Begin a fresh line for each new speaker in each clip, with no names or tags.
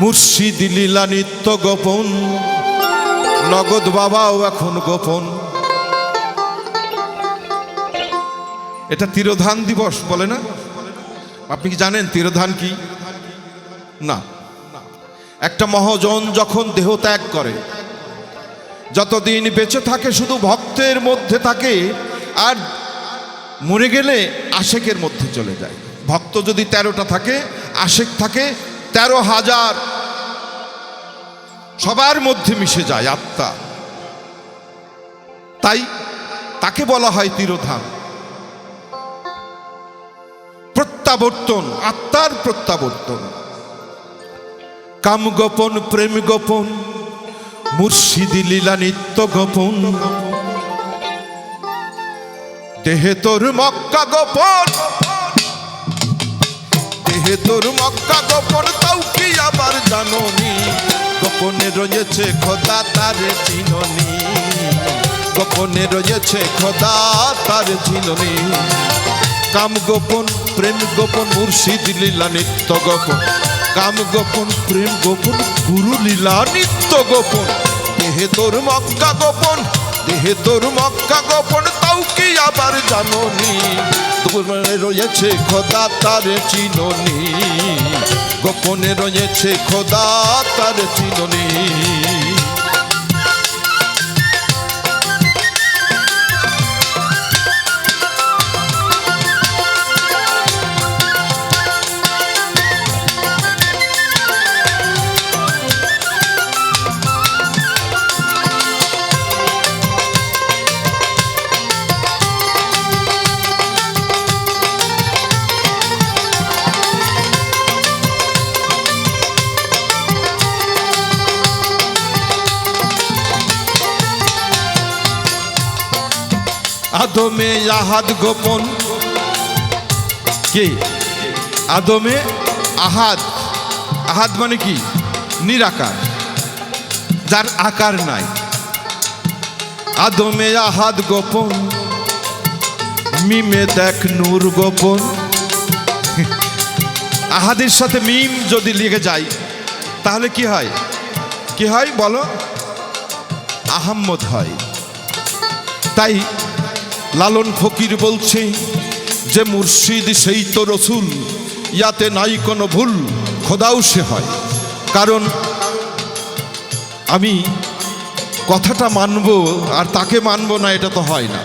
মুর্শিদ লীলা নিত্য গোপন, নগদ বাবাও এখন গোপন। এটা তিরোধান দিবস বলে না? আপনি কি জানেন তিরোধান কি? না। একটা মহাজন যখন দেহ ত্যাগ করে, যতদিন বেঁচে থাকে শুধু ভক্তের মধ্যে থাকে, আর মরে গেলে আশেকের মধ্যে চলে যায়। ভক্ত যদি 13টা থাকে, আশেক থাকে 13,000, সবার মধ্যে মিশে যায় আত্মা। তাই তাকে বলা হয় তিরোধান, প্রত্যাবর্তন, আত্মার প্রত্যাবর্তন। কাম গোপন, প্রেম গোপন, মুর্শিদ লীলা নিত্য গোপন। দেহে তোর মক্কা গোপন, দেহে তোর মক্কা গোপন, তাও কি আবার জানোনি? গোপনে রয়েছে খোদা তার চিননি, গোপনে রয়েছে খোদা তার চিননি। কাম গোপন, প্রেম গোপন, মুর্শিদ লীলা নিত্য গোপন। কাম গোপন, প্রেম গোপন, গুরু লীলা নিত্য গোপন। দেহে তোর মক্কা গোপন, দেহে তোর মক্কা গোপন, তাও কি আবার জানোনি? গোপনে রয়েছে খোদা তার চিননি, গোপনে রয়েছে খোদা তার চিননি। আদমে আহাদ গোপন, কি? আদমে আহাদ, আহাদ মানে কি? নিরাকার, যার আকার নাই। আদমে আহাদ গোপন, মিমে দেখ নূর গোপন। আহাদের সাথে মিম যদি লেগে যায় তাহলে কি হয়? কি হয় বলো? আহম্মদ হয়। তাই লালন ফকির বলছে যে মুর্শিদ সেই তো রসুল, ইয়াতে নাই কোনো ভুল, খোদাও সে হয়। কারণ আমি কথাটা মানব আর তাকে মানব না, এটা তো হয় না।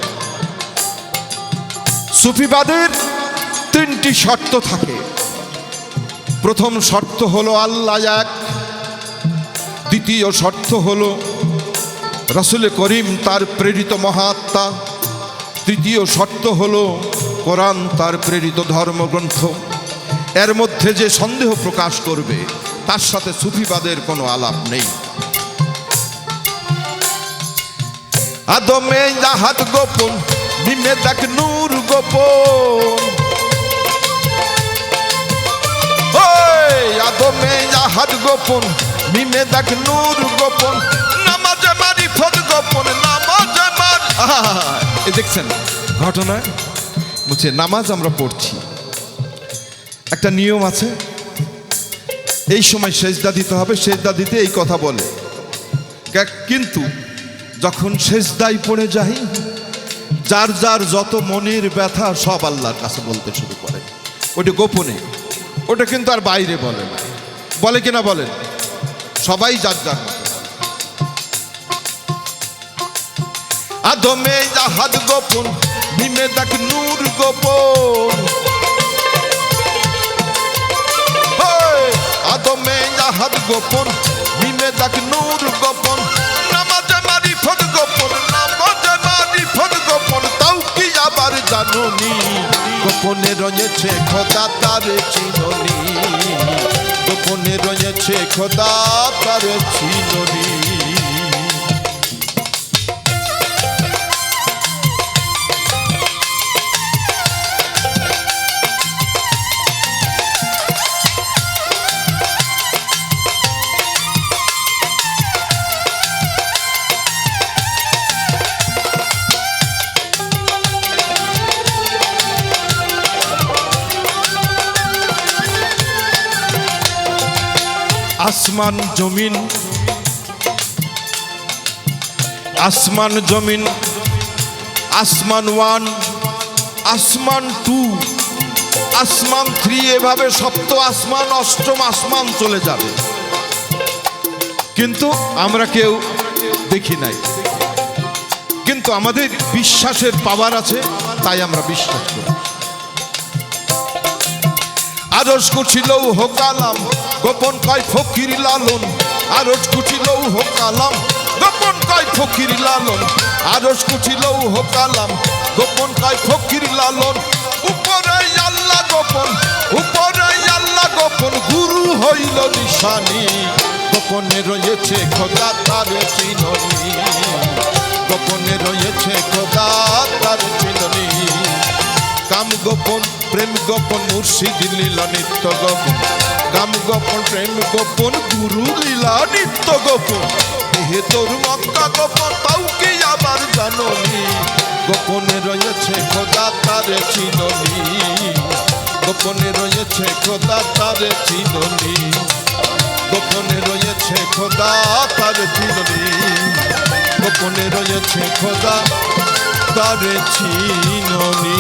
সুফিবাদের 3টি শর্ত থাকে। প্রথম শর্ত হলো আল্লাহ এক, দ্বিতীয় শর্ত হলো রাসূল করিম তার প্রেরিত মহাত্মা, তৃতীয় শর্ত হলো কোরআন তার প্রেরিত ধর্মগ্রন্থ। এর মধ্যে যে সন্দেহ প্রকাশ করবে তার সাথে সুফিবাদের কোনো আলাপ নেই। আদমে আহাদ গোপন, মিমে দেখ নূর গোপন। আদমে আহাদ গোপন, মিমে দেখ নূর গোপন। নামাজে মারিফত গোপন, নামাজে দেখছেন ঘটনা? বলছে নামাজ আমরা পড়ছি, একটা নিয়ম আছে, এই সময় সেজদা দিতে হবে, সেজদা দিতে এই কথা বলে। কিন্তু যখন সেজদায় পড়ে যাই, যার যার যত মনের ব্যথা সব আল্লাহর কাছে বলতে শুরু করে। ওটা গোপনে, ওটা কিন্তু আর বাইরে বলে না। বলে কিনা বলেন? সবাই যার যার। আদমে আহাদ গোপন, মিমে দেখ নূর গোপন। আদমে আহাদ গোপন, মিমে দেখ নূর গোপন। নামাজে মারিফত গোপন, নামাজে মারিফত গোপন, তাও কি আবার জানোনি? গোপনে রয়েছে খোদা তার চিননি, গোপনে রয়েছে খোদা তার চিননি। আসমান জমিন, আসমান জমিন, আসমান 1, আসমান 2, আসমান 3, এভাবে সপ্ত আসমান, অষ্টম আসমান চলে যাবে, কিন্তু আমরা কেউ দেখি নাই। কিন্তু আমাদের বিশ্বাসের পাওয়ার আছে, তাই আমরা বিশ্বাস করি। আরশ কুচিলও হোকালাম, গোপন কয় ফকির লালন। আরশ কুচিলও হোকালাম, গোপন কয় ফকির লালন। আরশ কুচিলও হোকালাম, গোপন কয় ফকির লালন। উপরে আল্লাহ গোপন, উপরে আল্লাহ গোপন, গুরু হইল নিশানি। গোপনে রয়েছে খোদা তার চিননি, গোপনে রয়েছে খোদা তার চিননি। কাম গোপন প্রেম গোপন, মুর্শিদ লীলা নিত্য গোপন। কাম গোপন প্রেম গোপন, গুরু লীলা নিত্য গোপন। দেহে তোর মক্কা গোপন, তাও কি আবার জাননি। গোপনে রয়েছে খোদা তার চিননি, গোপনে রয়েছে খোদা তার চিননি। গোপনে রয়েছে খোদা তার চিননি, গোপনে রয়েছে খোদা তার চিননি।